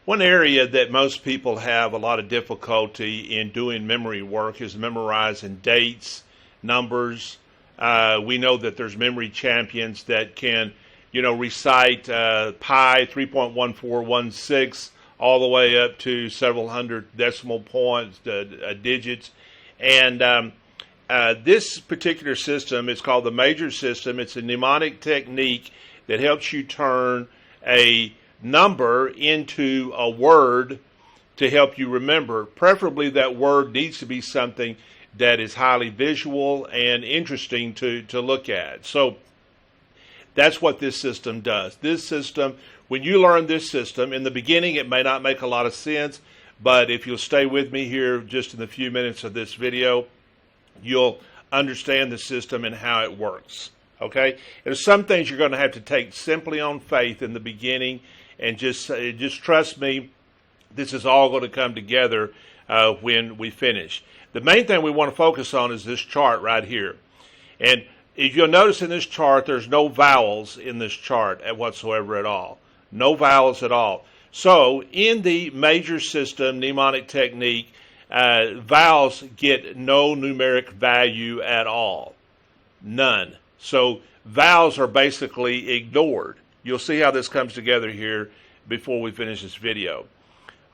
One area that most people have a lot of difficulty in doing memory work is memorizing dates, numbers. We know that there's memory champions that can, recite pi 3.1416 all the way up to several hundred decimal points, digits. And this particular system is called the Major system. It's a mnemonic technique that helps you turn a number into a word to help you remember. Preferably that word needs to be something that is highly visual and interesting to look at. So that's what this system does. This system, when you learn this system, in the beginning it may not make a lot of sense, but if you'll stay with me here just in the few minutes of this video, you'll understand the system and how it works. Okay? There's some things you're going to have to take simply on faith in the beginning, and just trust me, this is all going to come together when we finish. The main thing we want to focus on is this chart right here. And if you'll notice in this chart, there's no vowels in this chart whatsoever at all. No vowels at all. So in the Major system mnemonic technique, vowels get no numeric value at all. None. So vowels are basically ignored. You'll see how this comes together here before we finish this video.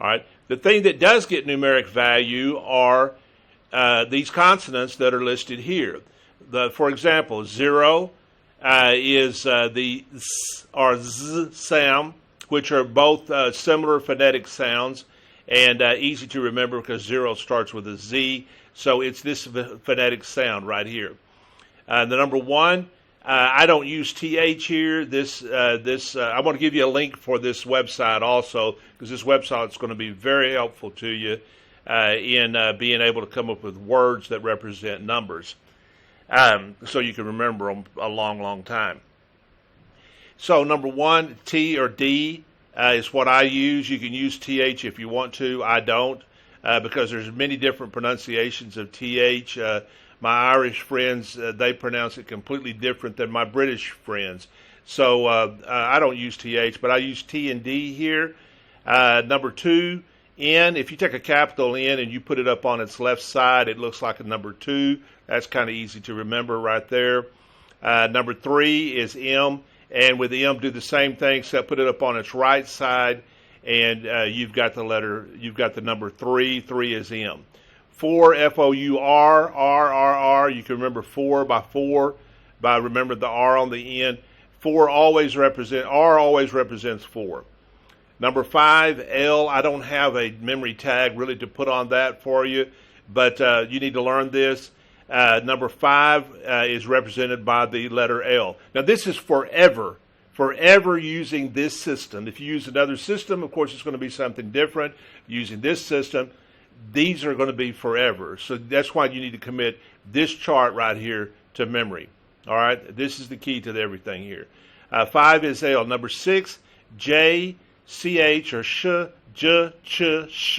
All right. The thing that does get numeric value are these consonants that are listed here. For example, 0 is the s or z sound, which are both similar phonetic sounds and easy to remember because 0 starts with a Z. So it's this phonetic sound right here. The number 1. I don't use TH here. I want to give you a link for this website also, because this website is going to be very helpful to you in being able to come up with words that represent numbers, so you can remember them a long, long time. So number 1, T or D is what I use. You can use TH if you want to. I don't, because there's many different pronunciations of TH. My Irish friends, they pronounce it completely different than my British friends. So I don't use TH, but I use T and D here. Number 2, N. If you take a capital N and you put it up on its left side, it looks like a number 2. That's kind of easy to remember right there. Number 3 is M. And with the M, do the same thing, except put it up on its right side, and you've got the number 3. 3 is M. 4, F-O-U-R, R. You can remember 4 by remember the R on the end. R always represents 4. Number 5, L. I don't have a memory tag really to put on that for you, but you need to learn this. Number 5 is represented by the letter L. Now this is forever using this system. If you use another system, of course it's going to be something different. Using this system, these are going to be forever. So that's why you need to commit this chart right here to memory. All right, this is the key to everything here. 5 is L. Number 6, J, CH or sh, j, ch, sh.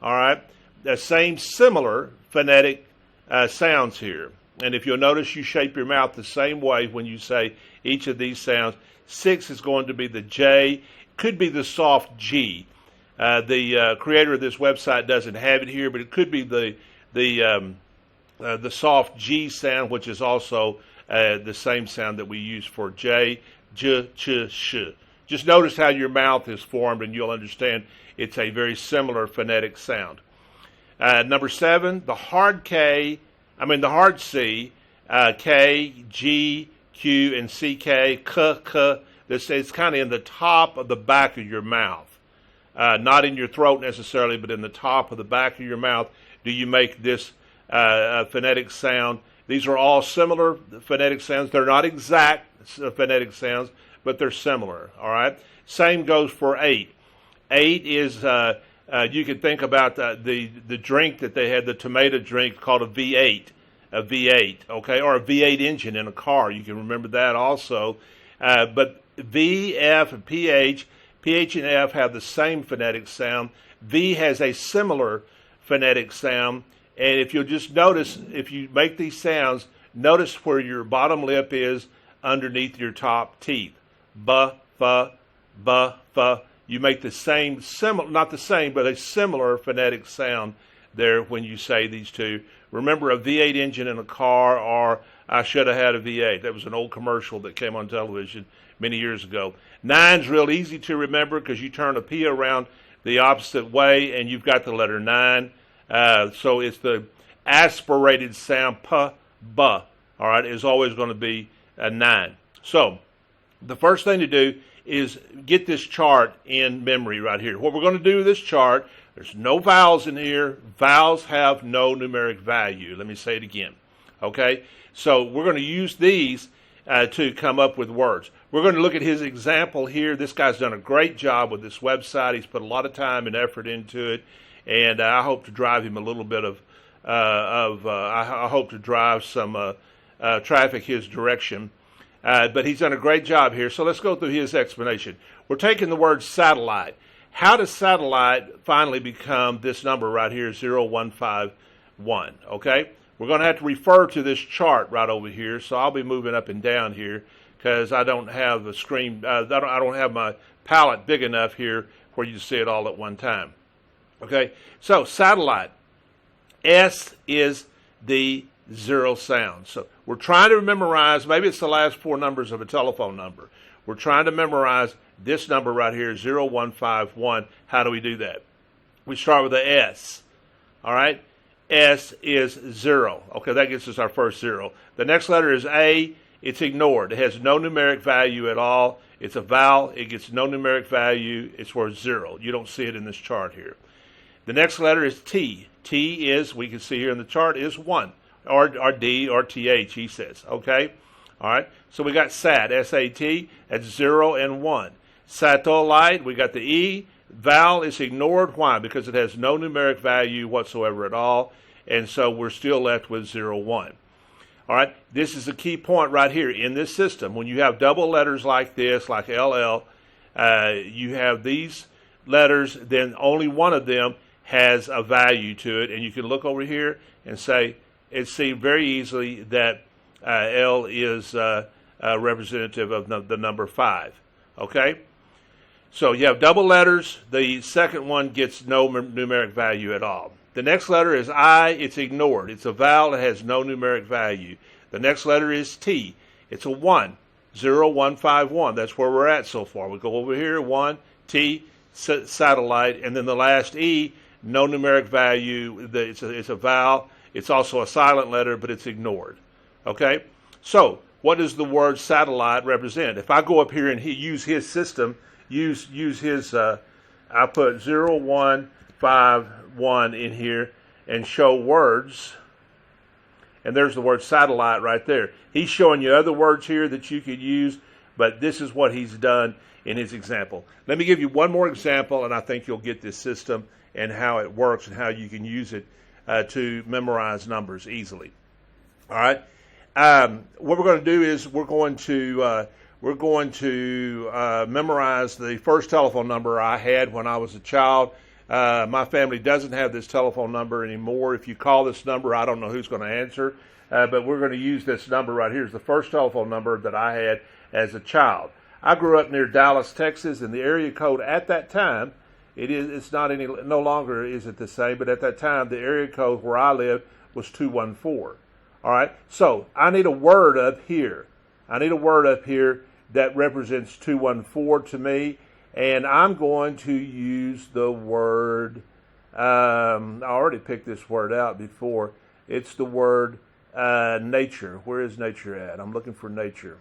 All right, the same similar phonetic sounds here. And if you'll notice, you shape your mouth the same way when you say each of these sounds. 6 is going to be the J. Could be the soft G. The creator of this website doesn't have it here, but it could be the soft G sound, which is also the same sound that we use for J, j, ch, sh. Just notice how your mouth is formed, and you'll understand it's a very similar phonetic sound. Number 7, the hard C, K, G, Q, and CK, K. It's kind of in the top of the back of your mouth. Not in your throat necessarily, but in the top of the back of your mouth do you make this phonetic sound. These are all similar phonetic sounds. They're not exact phonetic sounds, but they're similar. All right. Same goes for 8. 8 is you can think about the drink that they had, the tomato drink called a V8, okay, or a V8 engine in a car. You can remember that also. But V, F, and PH and F have the same phonetic sound. V has a similar phonetic sound. And if you'll just notice, if you make these sounds, notice where your bottom lip is underneath your top teeth. B, F, B, F. you make the same, not the same, but a similar phonetic sound there when you say these two. Remember a V8 engine in a car, or I should have had a V8. That was an old commercial that came on television many years ago. 9's real easy to remember because you turn a P around the opposite way and you've got the letter 9. So it's the aspirated sound, p, b, all right, is always going to be a 9. So the first thing to do is get this chart in memory right here. What we're going to do with this chart, there's no vowels in here. Vowels have no numeric value. Let me say it again. Okay? So we're going to use these to come up with words. We're going to look at his example here. This guy's done a great job with this website. He's put a lot of time and effort into it, and I hope to drive him a little bit I hope to drive some traffic his direction. But he's done a great job here. So let's go through his explanation. We're taking the word satellite. How does satellite finally become this number right here, 0151? Okay? We're going to have to refer to this chart right over here. So I'll be moving up and down here because I don't have the screen. I don't have my palette big enough here where you see it all at one time. Okay? So satellite. S is the 0 sound. So we're trying to memorize, maybe it's the last 4 numbers of a telephone number. We're trying to memorize this number right here, 0151. How do we do that? We start with the S. All right? S is 0. Okay, that gets us our first 0. The next letter is A. It's ignored. It has no numeric value at all. It's a vowel. It gets no numeric value. It's worth 0. You don't see it in this chart here. The next letter is T. T is, we can see here in the chart, is 1. Or D or TH, he says. Okay? All right? So we got SAT, S-A-T, that's 0 and 1. Satellite, we got the E. Vowel is ignored. Why? Because it has no numeric value whatsoever at all. And so we're still left with 0, 1. All right? This is a key point right here in this system. When you have double letters like this, like LL, you have these letters, then only one of them has a value to it. And you can look over here and say, and see very easily that L is representative of the number 5. Okay? So you have double letters. The second one gets no numeric value at all. The next letter is I. It's ignored. It's a vowel. It has no numeric value. The next letter is T. It's a 1. 0, 1, 5, 1. That's where we're at so far. We go over here, 1, T, satellite, and then the last E, no numeric value. It's a vowel. It's also a silent letter, but it's ignored. Okay? So, what does the word satellite represent? If I go up here and use his system, use his, I put 0, 1, 5, 1 in here and show words, and there's the word satellite right there. He's showing you other words here that you could use, but this is what he's done in his example. Let me give you one more example, and I think you'll get this system and how it works and how you can use it to memorize numbers easily. All right. What we're going to do is we're going to memorize the first telephone number I had when I was a child. My family doesn't have this telephone number anymore. If you call this number, I don't know who's going to answer, but we're going to use this number right here. It's the first telephone number that I had as a child. I grew up near Dallas, Texas, and the area code at that time, no longer is it the same, but at that time, the area code where I lived was 214. All right, so I need a word up here. I need a word up here that represents 214 to me, and I'm going to use the word, I already picked this word out before. It's the word nature. Where is nature at? I'm looking for nature.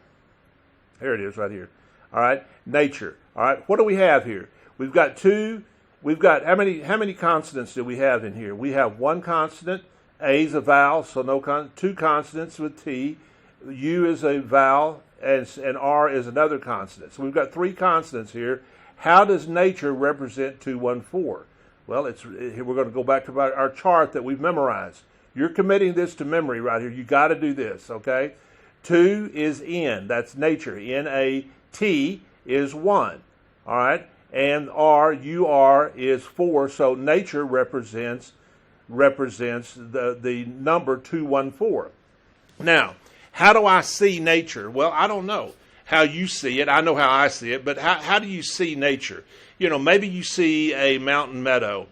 Here it is right here. All right, nature. All right, what do we have here? We've got how many consonants do we have in here? We have one consonant. A is a vowel, so two consonants with T. U is a vowel, and R is another consonant. So we've got 3 consonants here. How does nature represent 214? Well, we're going to go back to our chart that we've memorized. You're committing this to memory right here. You got to do this, okay? 2 is N. That's nature. N-A-T is 1. All right? And UR is 4. So nature represents the number 214. Now, how do I see nature? Well, I don't know how you see it. I know how I see it, but how do you see nature? maybe you see a mountain meadow.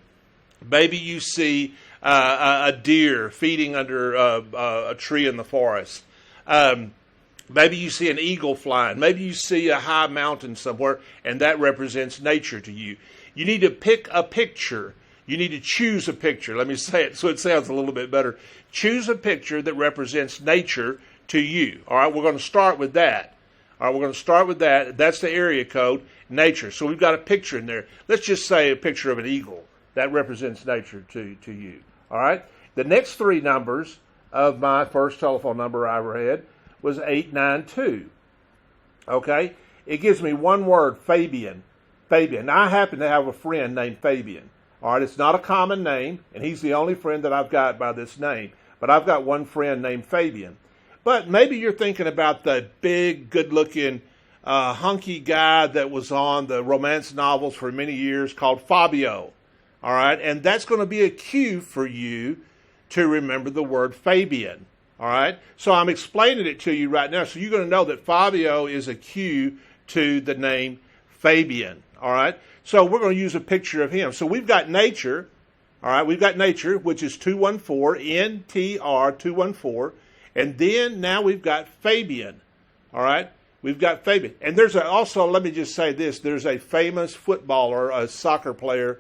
Maybe you see a deer feeding under a tree in the forest. Maybe you see an eagle flying. Maybe you see a high mountain somewhere, and that represents nature to you. You need to pick a picture. You need to choose a picture. Let me say it so it sounds a little bit better. Choose a picture that represents nature to you. All right, we're going to start with that. All right, we're going to start with that. That's the area code, nature. So we've got a picture in there. Let's just say a picture of an eagle. That represents nature to you. All right? The next three numbers of my first telephone number I ever had was 892. Okay? It gives me one word, Fabian. Fabian. Now, I happen to have a friend named Fabian. All right? It's not a common name, and he's the only friend that I've got by this name. But I've got one friend named Fabian. But maybe you're thinking about the big, good-looking, hunky guy that was on the romance novels for many years called Fabio. All right, and that's going to be a cue for you to remember the word Fabian. All right, so I'm explaining it to you right now, so you're going to know that Fabio is a cue to the name Fabian. All right, so we're going to use a picture of him. So we've got nature. All right, we've got nature, which is 214, NTR 214, and then now we've got Fabian. All right, we've got Fabian, and there's also, let me just say this: there's a famous footballer, a soccer player.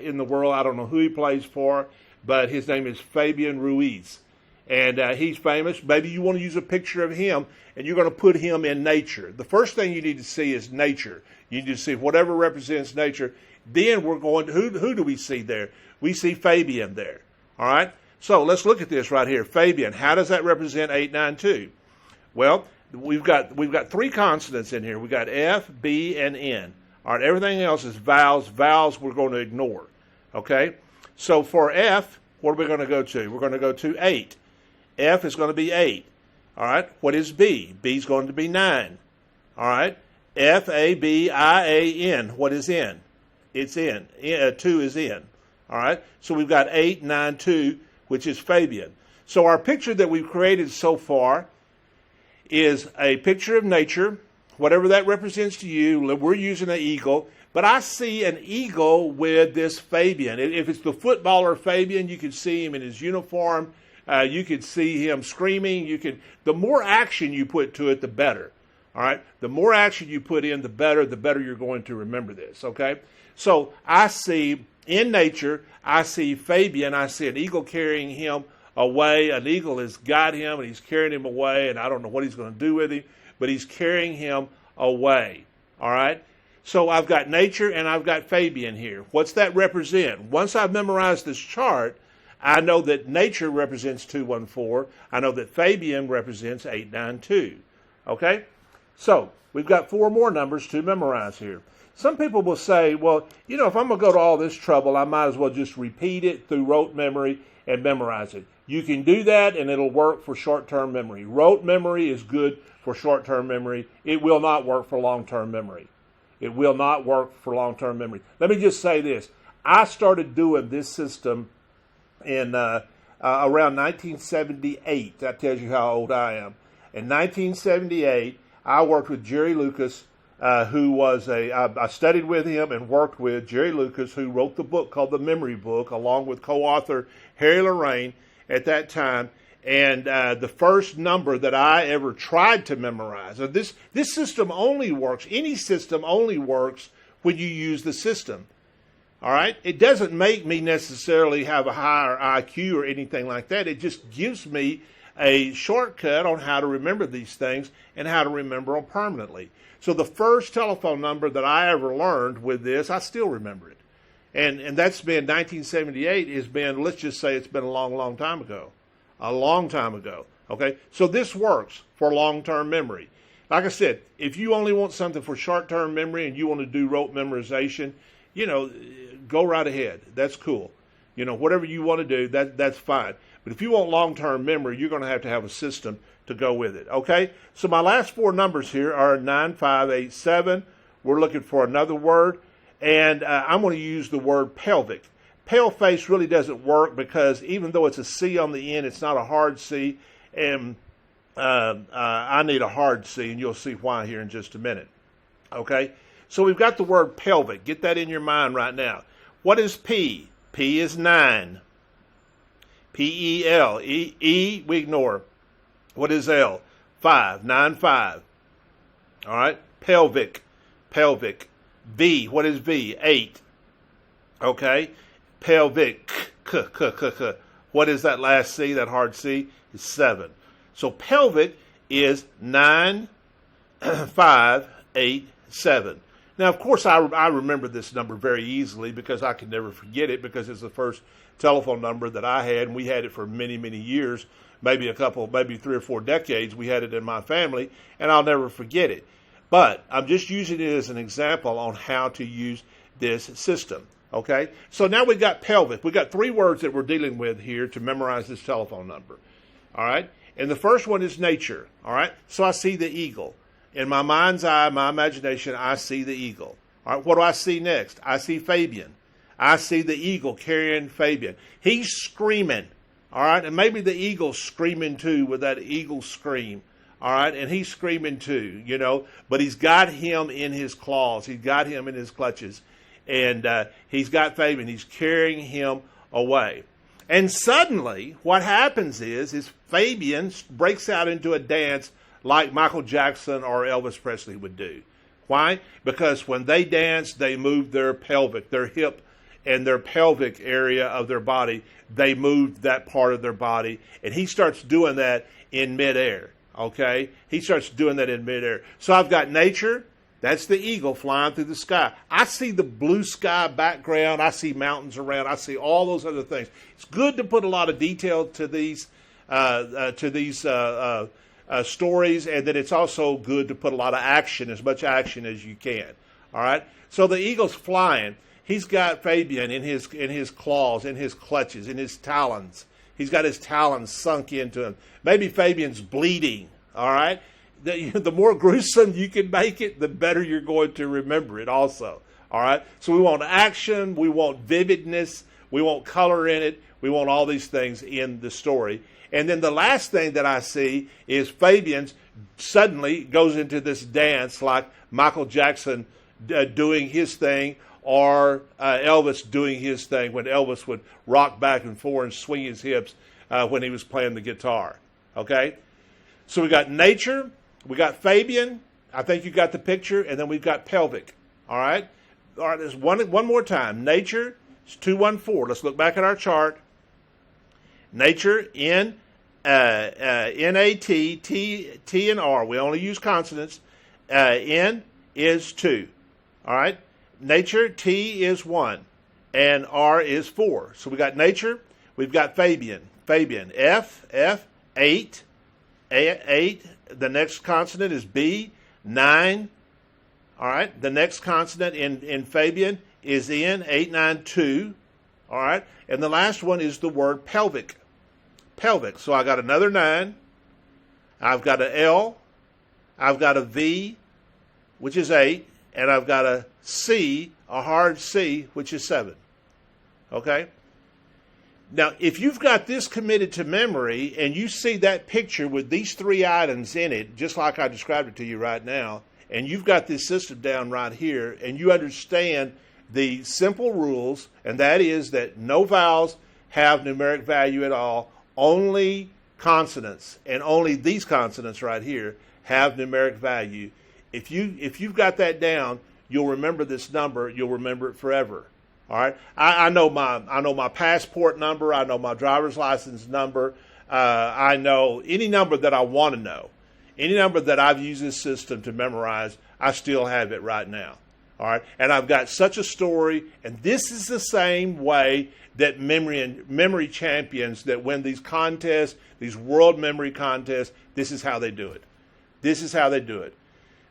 In the world. I don't know who he plays for, but his name is Fabian Ruiz. And he's famous. Maybe you want to use a picture of him, and you're going to put him in nature. The first thing you need to see is nature. You need to see whatever represents nature. Then we're going to, who do we see there? We see Fabian there. All right? So let's look at this right here. Fabian, how does that represent 892? Well, we've got three consonants in here. We've got F, B, and N. All right, everything else is vowels. Vowels we're going to ignore, okay? So for F, what are we going to go to? We're going to go to 8. F is going to be 8. All right, what is B? B is going to be 9. All right, F-A-B-I-A-N. What is N? It's N. 2 is N. All right, so we've got 8, 9, 2, which is Fabian. So our picture that we've created so far is a picture of nature. Whatever that represents to you, we're using an eagle, but I see an eagle with this Fabian. If it's the footballer Fabian, you can see him in his uniform. You can see him screaming. The more action you put to it, the better. All right? The more action you put in, the better you're going to remember this, okay? So I see, in nature, I see Fabian. I see an eagle carrying him away. An eagle has got him, and he's carrying him away, and I don't know what he's going to do with him, but he's carrying him away. All right? So I've got nature and I've got Fabian here. What's that represent? Once I've memorized this chart, I know that nature represents 214. I know that Fabian represents 892. Okay? So we've got 4 more numbers to memorize here. Some people will say, well, if I'm going to go to all this trouble, I might as well just repeat it through rote memory and memorize it. You can do that, and it'll work for short-term memory. Rote memory is good for short-term memory. It will not work for long-term memory. It will not work for long-term memory. Let me just say this. I started doing this system in around 1978. That tells you how old I am. In 1978, I worked with Jerry Lucas, who was I studied with him and worked with Jerry Lucas, who wrote the book called The Memory Book, along with co-author Harry Lorraine at that time. And the first number that I ever tried to memorize. Now this system only works, any system only works when you use the system. All right? It doesn't make me necessarily have a higher IQ or anything like that. It just gives me a shortcut on how to remember these things and how to remember them permanently. So the first telephone number that I ever learned with this, I still remember it. And that's been 1978, has been, let's just say it's been a long, long time ago. A long time ago. Okay? So this works for long-term memory. Like I said, if you only want something for short-term memory and you want to do rote memorization, go right ahead. That's cool. Whatever you want to do, that's fine. But if you want long-term memory, you're going to have a system to go with it. Okay? So my last 4 numbers here are 9587. We're looking for another word. And I'm going to use the word pelvic. Pale face really doesn't work because even though it's a C on the end, it's not a hard C. And I need a hard C, and you'll see why here in just a minute. Okay? So we've got the word pelvic. Get that in your mind right now. What is P? P is 9. P-E-L. E, we ignore. What is L? 5. 9, 5. All right? Pelvic. Pelvic. V. What is V? 8. Okay? Pelvic. K. What is that last C, that hard C? It's 7. So pelvic is 9, 5, 8, 7. Now, of course, I remember this number very easily because I can never forget it because it's the first telephone number that I had, and we had it for many, many years, maybe 3 or 4 decades. We had it in my family, and I'll never forget it. But I'm just using it as an example on how to use this system. Okay? So now we've got pelvic. We've got 3 words that we're dealing with here to memorize this telephone number. All right? And the first one is nature. All right? So I see the eagle. In my mind's eye, my imagination, I see the eagle. All right? What do I see next? I see Fabian. I see the eagle carrying Fabian. He's screaming. All right? And maybe the eagle's screaming too with that eagle scream. All right? And he's screaming too, you know. But he's got him in his claws. He's got him in his clutches. And he's got Fabian. He's carrying him away. And suddenly, what happens is Fabian breaks out into a dance like Michael Jackson or Elvis Presley would do. Why? Because when they dance, they move their pelvic, their hip and their pelvic area of their body. They move that part of their body. And he starts doing that in midair. Okay? He starts doing that in midair. So I've got nature. That's the eagle flying through the sky. I see the blue sky background. I see mountains around. I see all those other things. It's good to put a lot of detail to these stories, and then it's also good to put a lot of action, as much action as you can. All right. So the eagle's flying. He's got Fabian in his claws, in his clutches, in his talons. He's got his talons sunk into him. Maybe Fabian's bleeding. All right. The more gruesome you can make it, the better you're going to remember it also. All right? So we want action. We want vividness. We want color in it. We want all these things in the story. And then the last thing that I see is Fabian suddenly goes into this dance like Michael Jackson doing his thing or Elvis doing his thing when Elvis would rock back and forth and swing his hips when he was playing the guitar. Okay? So we got nature. We got Fabian. I think you got the picture. And then we've got pelvic. All right? All right, there's one more time. Nature is 214. Let's look back at our chart. Nature, N-A-T, T and R. We only use consonants. N is 2. All right? Nature, T is 1. And R is 4. So we got nature. We've got Fabian. Fabian. F, 8. 8. The next consonant is B, 9. All right. The next consonant in Fabian is N, 8, 9, 2. All right. And the last one is the word pelvic. Pelvic. So I got another 9. I've got an L. I've got a V, which is 8. And I've got a C, a hard C, which is 7. Okay. Now, if you've got this committed to memory and you see that picture with these 3 items in it, just like I described it to you right now, and you've got this system down right here, and you understand the simple rules, and that is that no vowels have numeric value at all, only consonants, and only these consonants right here have numeric value. If you've got that down, you'll remember this number, you'll remember it forever. All right, I know my passport number. I know my driver's license number. I know any number that I want to know. Any number that I've used this system to memorize, I still have it right now. All right, and I've got such a story. And this is the same way that memory champions that win these contests, these world memory contests. This is how they do it. This is how they do it.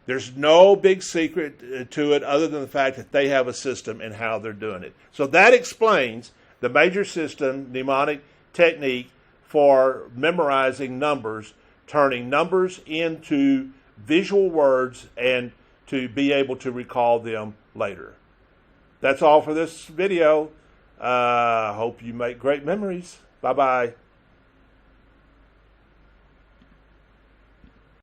There's no big secret to it other than the fact that they have a system and how they're doing it. So that explains the major system mnemonic technique for memorizing numbers, turning numbers into visual words and to be able to recall them later. That's all for this video. Hope you make great memories. Bye-bye.